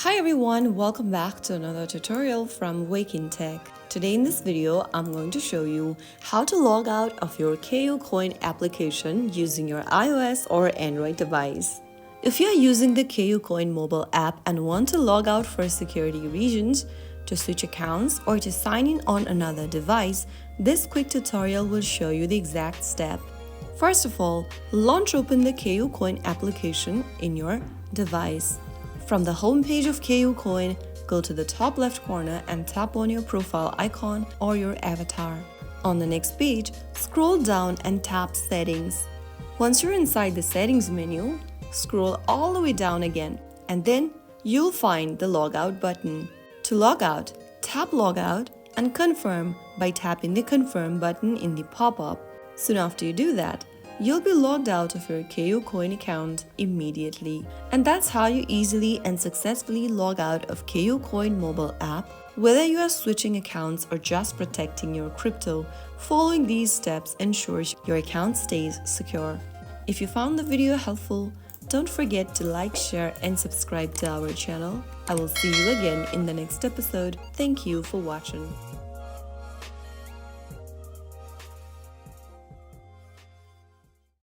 Hi everyone, welcome back to another tutorial from Wake&Tech. Today in this video, I'm going to show you how to log out of your KuCoin application using your iOS or Android device. If you're using the KuCoin mobile app and want to log out for security reasons, to switch accounts or to sign in on another device, this quick tutorial will show you the exact step. First of all, launch open the KuCoin application in your device. From the home page of KuCoin, go to the top left corner and tap on your profile icon or your avatar. On the next page, scroll down and tap Settings. Once you're inside the Settings menu, scroll all the way down again, and then you'll find the Logout button. To log out, tap Logout and confirm by tapping the Confirm button in the pop-up. Soon after you do that, you'll be logged out of your KuCoin account immediately. And that's how you easily and successfully log out of KuCoin mobile app. Whether you are switching accounts or just protecting your crypto, following these steps ensures your account stays secure. If you found the video helpful, don't forget to like, share and subscribe to our channel. I will see you again in the next episode. Thank you for watching.